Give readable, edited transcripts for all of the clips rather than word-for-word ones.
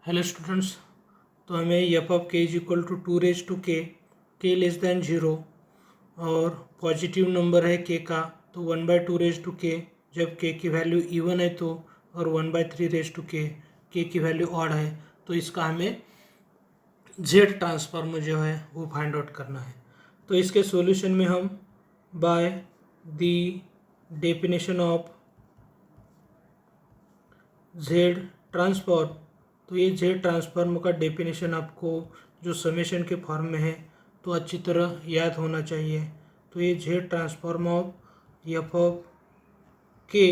Hello students. तो हमें F of K is equal to 2 के लेस देन 0 और पॉजिटिव नंबर है के का तो 1/2 के, जब के की वैल्यू इवन है तो, और 1/3 के की वैल्यू ऑड है तो इसका हमें जेड ट्रांसफॉर्म जो है वो फाइंड आउट करना है। तो इसके सॉल्यूशन में हम by the definition of Z transform, तो ये जेड ट्रांसफॉर्म का डेफिनेशन आपको जो समेशन के फॉर्म में है तो अच्छी तरह याद होना चाहिए। तो ये Z transform of F of K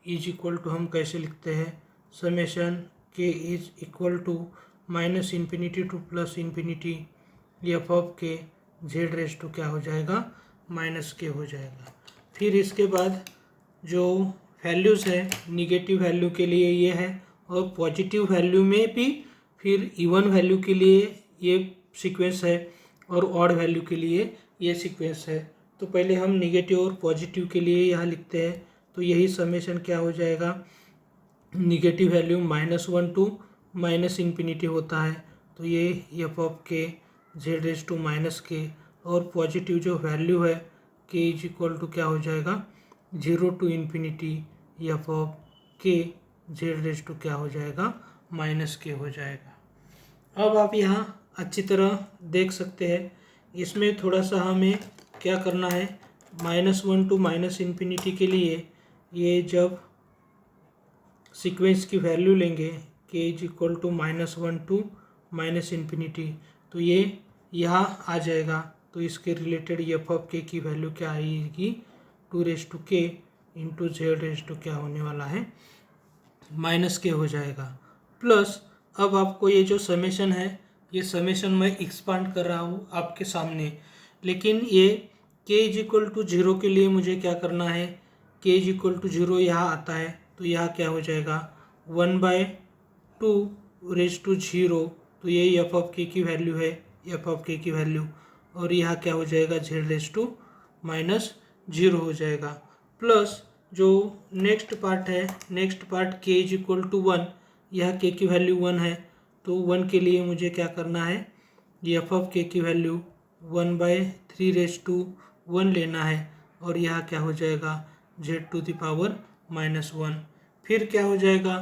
is equal to हम कैसे लिखते हैं, summation K is equal to -minus infinity to +plus infinity F of K Z raise to क्या हो जाएगा, -के हो जाएगा। फिर इसके बाद जो वैल्यूज़ है निगेटिव वैल्यू के लिए ये है और पॉजिटिव वैल्यू में भी फिर इवन वैल्यू के लिए ये सीक्वेंस है और ऑड वैल्यू के लिए ये सीक्वेंस है। तो पहले हम निगेटिव और पॉजिटिव के लिए यहाँ लिखते हैं। तो यही समेशन क्या हो जाएगा, निगेटिव वैल्यू -1 टू -इन्फिनिटी होता है तो ये F of K Z raise to के, और पॉजिटिव जो वैल्यू है के इज इक्वल टू क्या हो जाएगा 0 to plus infinity F of K Z raise to क्या हो जाएगा -के हो जाएगा। अब आप यहाँ अच्छी तरह देख सकते हैं, इसमें थोड़ा सा हमें क्या करना है, -1 टू -इन्फिनिटी के लिए ये जब सीक्वेंस की वैल्यू लेंगे K is equal to -1 to -minus infinity तो ये यहाँ आ जाएगा। तो इसके रिलेटेड एफ ऑफ के की वैल्यू क्या आएगी, 2 इंटू जेड रेस टू क्या होने वाला है, -के हो जाएगा। प्लस अब आपको ये जो समेशन है ये समेशन मैं एक्सपांड कर रहा हूँ आपके सामने, लेकिन ये के इज इक्वल टू 0 के लिए मुझे क्या करना है, के इज इक्वल टू 0 यहाँ आता है तो यहाँ क्या हो जाएगा 1/2 रेज टू 0, तो ये एफ ऑफ के की वैल्यू है, एफ ऑफ के की वैल्यू, और यहाँ क्या हो जाएगा जेड रेज टू -0 हो जाएगा। प्लस जो नेक्स्ट पार्ट है, नेक्स्ट पार्ट के इज इक्वल टू 1, यह के की वैल्यू 1 है तो 1 के लिए मुझे क्या करना है, एफ ऑफ के की वैल्यू 1/3 रेज टू 1 लेना है, और यह क्या हो जाएगा जेड टू द पावर -1। फिर क्या हो जाएगा,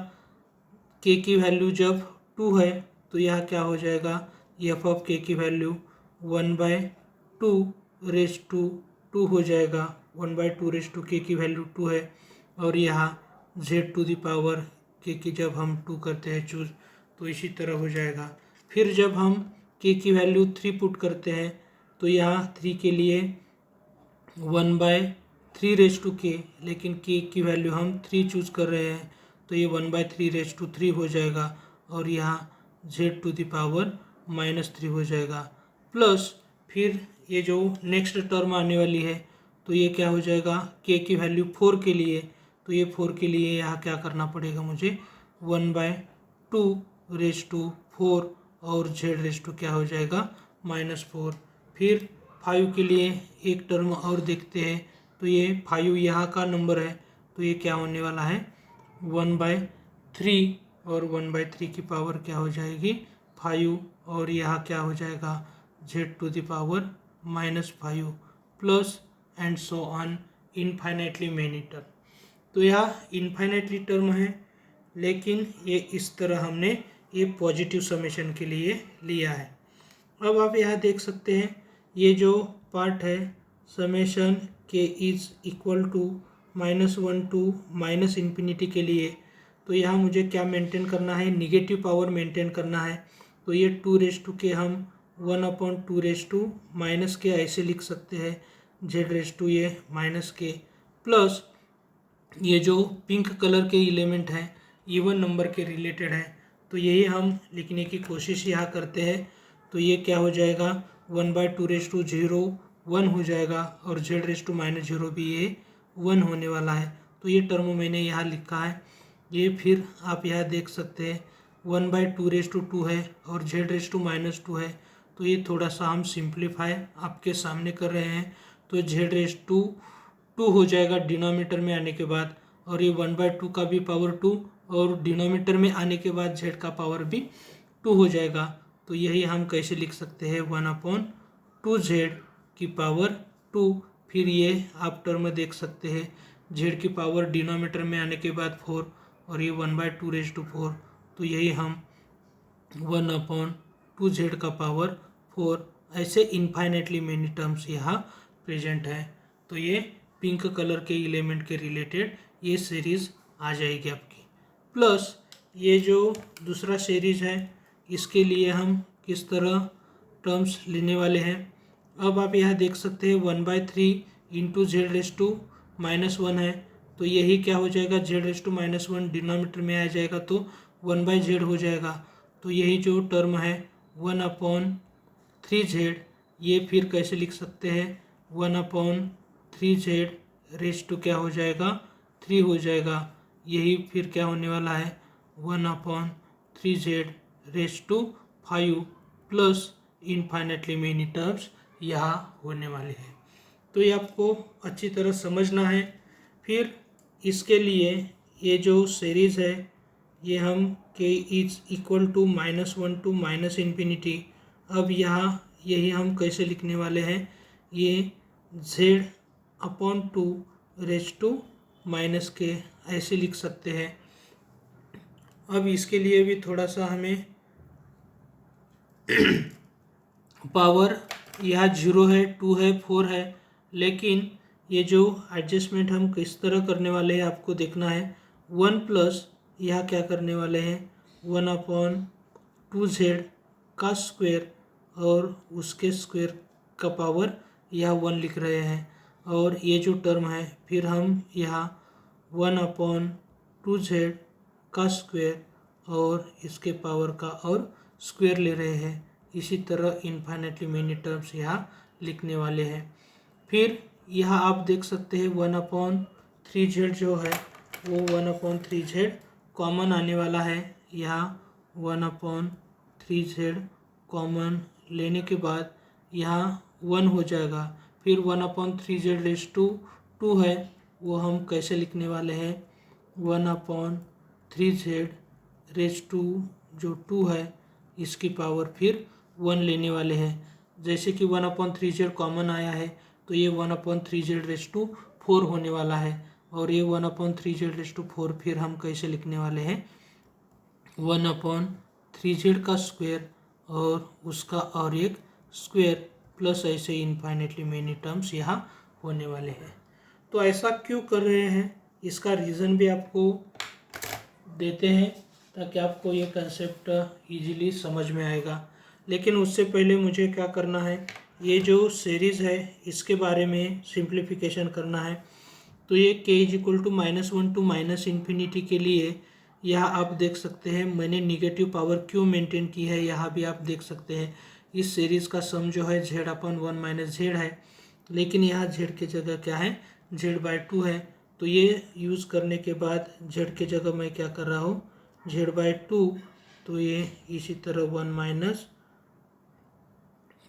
के की वैल्यू जब 2 है तो यह क्या हो जाएगा, एफ ऑफ के की वैल्यू 1/2 रेज टू 2 हो जाएगा, 1/2 रेज टू के की वैल्यू 2 है, और यहाँ जेड टू द पावर के की जब हम 2 करते हैं चूज तो इसी तरह हो जाएगा। फिर जब हम के की वैल्यू 3 पुट करते हैं तो यहाँ 3 के लिए 1/3 रेज टू के, लेकिन के की वैल्यू हम 3 चूज कर रहे हैं तो ये 1/3 रेज टू 3 हो जाएगा, और यहाँ जेड टू द पावर -3 हो जाएगा। प्लस फिर ये जो नेक्स्ट टर्म आने वाली है तो ये क्या हो जाएगा, के की वैल्यू 4 के लिए, तो ये 4 के लिए यहाँ क्या करना पड़ेगा मुझे 1/2 रेज टू 4, और जेड रेज टू क्या हो जाएगा -4। फिर 5 के लिए एक टर्म और देखते हैं तो ये 5 यहाँ का नंबर है तो ये क्या होने वाला है 1/3, और 1/3 की पावर क्या हो जाएगी 5, और यहाँ क्या हो जाएगा Z to the power -5, plus and so on infinitely many term. तो यह इनफाइनाइटली टर्म है, लेकिन ये इस तरह हमने ये पॉजिटिव समेशन के लिए लिया है। अब आप यहाँ देख सकते हैं ये जो पार्ट है summation K is equal to -1 to -minus infinity के लिए, तो यहाँ मुझे क्या मेंटेन करना है, निगेटिव पावर मेंटेन करना है। तो ये 2 रेज टू के हम 1/2 रेज टू के ऐसे लिख सकते हैं, जेड रेज टू ये के, प्लस ये जो पिंक कलर के एलिमेंट हैं इवन नंबर के रिलेटेड है तो यही हम लिखने की कोशिश यहाँ करते हैं। तो ये क्या हो जाएगा 1/2 रेज टू 0 1 हो जाएगा, और जेड रेज टू -0 भी ये 1 होने वाला है। तो ये टर्म मैंने यहाँ लिखा है। ये फिर आप यहाँ देख सकते हैं 1/2 रेज टू 2 है और जेड रेज टू -2 है, तो ये थोड़ा सा हम सिंप्लीफाई आपके सामने कर रहे हैं। तो जेड रेज टू 2 हो जाएगा डिनोमिनेटर में आने के बाद, और ये 1/2 का भी पावर 2 और डिनोमिनेटर में आने के बाद z का पावर भी 2 हो जाएगा। तो यही हम कैसे लिख सकते हैं 1/2z की पावर 2। फिर ये आप टर्म देख सकते हैं z की पावर डिनोमिनेटर में आने के बाद 4 और ये 1/2⁴। तो यही हम 1/2z का पावर 4 ऐसे इन्फाइनेटली मेनी टर्म्स यहाँ प्रेजेंट है। तो ये पिंक कलर के एलिमेंट के रिलेटेड ये सीरीज़ आ जाएगी आपकी। प्लस ये जो दूसरा सीरीज है इसके लिए हम किस तरह टर्म्स लेने वाले हैं। अब आप यहाँ देख सकते हैं 1/3 इंटू z⁻1 है। तो यही क्या हो जाएगा z⁻1 डिनोमिनेटर में आ जाएगा तो 1/z हो जाएगा। तो यही जो टर्म है 1/3z ये फिर कैसे लिख सकते हैं 1/3z क्या हो जाएगा 3 हो जाएगा। यही फिर क्या होने वाला है 1/3z⁵ plus infinitely many terms यहाँ होने वाले हैं। तो ये आपको अच्छी तरह समझना है। फिर इसके लिए ये जो सीरीज़ है ये हम k is equal to -1 to ∞। अब यहाँ यही हम कैसे लिखने वाले हैं ये z/2⁻k ऐसे लिख सकते हैं। अब इसके लिए भी थोड़ा सा हमें पावर यहाँ 0 है 2 है 4 है, लेकिन ये जो एडजस्टमेंट हम किस तरह करने वाले हैं आपको देखना है। 1 प्लस यहाँ क्या करने वाले हैं 1/2z का स्क्वायर और उसके स्क्वायर का पावर यहाँ 1 लिख रहे हैं। और ये जो टर्म है फिर हम यहाँ 1/2z का स्क्वायर और इसके पावर का और स्क्वायर ले रहे हैं। इसी तरह इनफाइनेटली मेनी टर्म्स यहाँ लिखने वाले हैं। फिर यहाँ आप देख सकते हैं 1/3z जो है वो 1/3z कॉमन आने वाला है। यहाँ 1/3z कॉमन लेने के बाद यहाँ 1 हो जाएगा। फिर 1/3z⁻2 है वो हम कैसे लिखने वाले हैं 1/3z⁻2 जो 2 है इसकी पावर फिर 1 लेने वाले हैं। जैसे कि 1/3z कॉमन आया है तो ये 1/3z⁴ होने वाला है। और ये 1/3z⁴ फिर हम कैसे लिखने वाले हैं 1/3z का स्क्वायर और उसका और एक स्क्वायर प्लस ऐसे इनफाइनेटली मेनी टर्म्स यहाँ होने वाले हैं। तो ऐसा क्यों कर रहे हैं इसका रीज़न भी आपको देते हैं ताकि आपको ये कंसेप्ट इजीली समझ में आएगा। लेकिन उससे पहले मुझे क्या करना है ये जो सीरीज़ है इसके बारे में सिंप्लीफिकेशन करना है। तो ये k is equal to -1 to ∞ के लिए यहाँ आप देख सकते हैं मैंने निगेटिव पावर क्यों मेंटेन की है यहाँ भी आप देख सकते हैं। इस सीरीज़ का सम जो है z/1 - z है, लेकिन यहाँ z के जगह क्या है z/2 है। तो ये यूज़ करने के बाद z के जगह मैं क्या कर रहा हूँ z/2। तो ये इसी तरह 1 -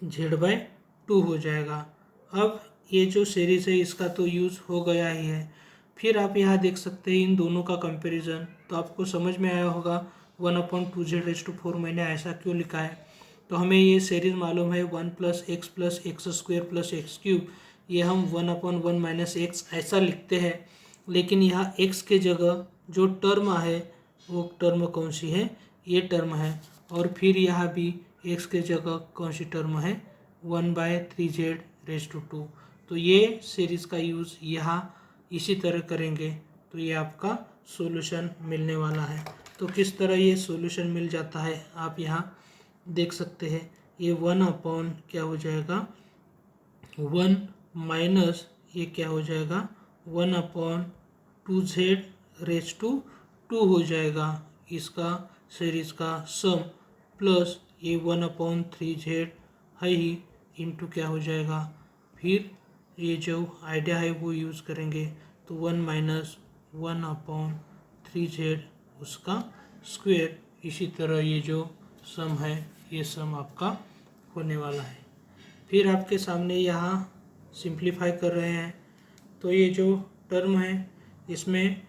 z/2 हो जाएगा। अब ये जो सीरीज़ है इसका तो यूज़ हो गया ही है। फिर आप यहाँ देख सकते हैं इन दोनों का कंपैरिजन, तो आपको समझ में आया होगा 1/2z⁴ मैंने ऐसा क्यों लिखा है। तो हमें ये सीरीज़ मालूम है 1 + x + x² + x³ ये हम 1/1 - x ऐसा लिखते हैं। लेकिन यहाँ x के जगह जो टर्म है वो टर्म कौन सी है ये टर्म है। और फिर यहाँ भी x के जगह कौन सी टर्म है 1/3z⁻2। तो ये सीरीज़ का यूज़ यहाँ इसी तरह करेंगे तो ये आपका सॉल्यूशन मिलने वाला है। तो किस तरह ये सॉल्यूशन मिल जाता है आप यहाँ देख सकते हैं। ये 1/ क्या हो जाएगा 1 माइनस ये क्या हो जाएगा 1/2z⁻2 हो जाएगा इसका सीरीज़ का सम, प्लस ये 1/3z है ही इंटू क्या हो जाएगा। फिर ये जो आइडिया है वो यूज़ करेंगे तो 1 - 1/3z उसका स्क्वायर। इसी तरह ये जो सम है ये सम आपका होने वाला है। फिर आपके सामने यहाँ सिंप्लीफाई कर रहे हैं तो ये जो टर्म है इसमें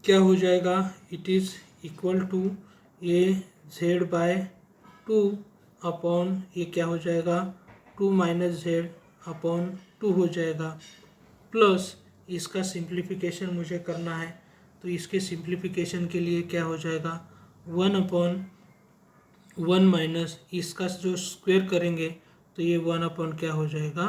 क्या हो जाएगा, it is equal to a Z by 2 upon ये क्या हो जाएगा 2 माइनस जेड अपॉन 2 हो जाएगा, प्लस इसका सिंप्लीफिकेशन मुझे करना है तो इसके सिंप्लीफिकेशन के लिए क्या हो जाएगा 1 अपॉन 1 माइनस इसका जो स्क्वायर करेंगे तो ये 1 अपॉन क्या हो जाएगा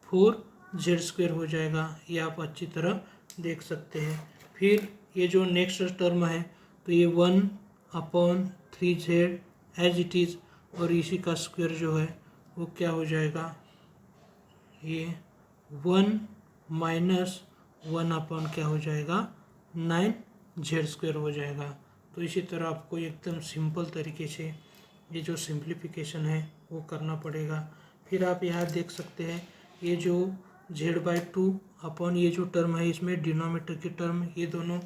4 जेड स्क्वायर हो जाएगा। ये आप अच्छी तरह देख सकते हैं। फिर ये जो नेक्स्ट टर्म है तो ये 1 upon 3 Z as it is और इसी का स्क्वायर जो है वो क्या हो जाएगा, ये 1 माइनस 1 अपॉन क्या हो जाएगा 9 जेड स्क्वायर हो जाएगा। तो इसी तरह आपको एकदम सिंपल तरीके से ये जो सिंप्लीफिकेशन है वो करना पड़ेगा। फिर आप यहाँ देख सकते हैं ये जो z/2 अपॉन ये जो टर्म है इसमें डिनोमिनेटर की टर्म ये दोनों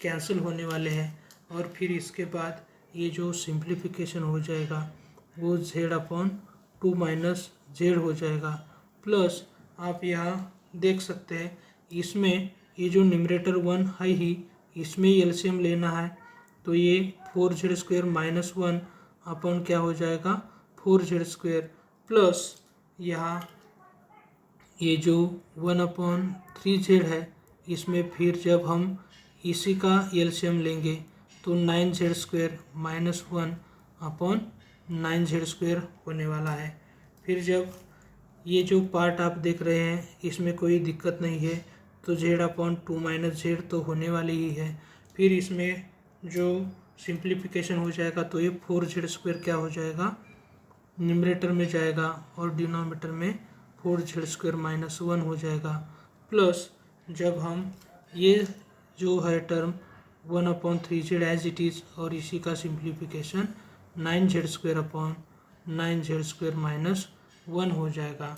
कैंसिल होने वाले हैं और फिर इसके बाद ये जो सिंप्लीफिकेशन हो जाएगा वो z/2 माइनस जेड हो जाएगा। प्लस आप यहाँ देख सकते हैं इसमें ये जो न्यूमरेटर 1 है ही इसमें एलसीएम लेना है तो ये 4z स्क्वायर माइनस 1 अपॉन क्या हो जाएगा 4z स्क्वायर प्लस यहाँ ये जो 1 अपॉन 3z है इसमें फिर जब हम इसी का एलसीएम लेंगे तो 9z square minus 1 upon 9z square होने वाला है। फिर जब ये जो पार्ट आप देख रहे हैं इसमें कोई दिक्कत नहीं है तो z/2 माइनस जेड तो होने वाली ही है। फिर इसमें जो सिंप्लीफिकेशन हो जाएगा तो ये 4z स्क्वायर क्या हो जाएगा न्यूमरेटर में जाएगा और डिनोमिनेटर में 4z स्क्वायर माइनस 1 हो जाएगा। प्लस जब हम ये जो है term 1/3z as it is और इसी का simplification 9z square upon 9z square minus 1 हो जाएगा।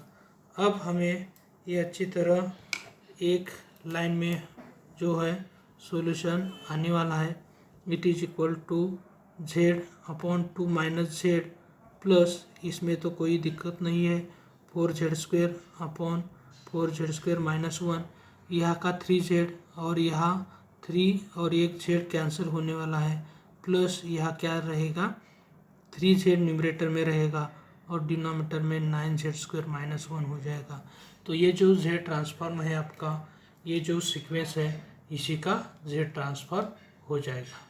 अब हमें ये अच्छी तरह एक लाइन में जो है सॉल्यूशन आने वाला है, it is equal to z/2 minus Z plus इसमें तो कोई दिक्कत नहीं है 4z square upon 4z square minus 1 यहाँ का 3z और यहाँ 3 और एक z कैंसिल होने वाला है प्लस यहाँ क्या रहेगा 3z न्यूमरेटर में रहेगा और डिनोमिनेटर में 9z स्क्वायर माइनस 1 हो जाएगा। तो ये जो z ट्रांसफॉर्म है आपका, ये जो सीक्वेंस है इसी का z ट्रांसफॉर्म हो जाएगा।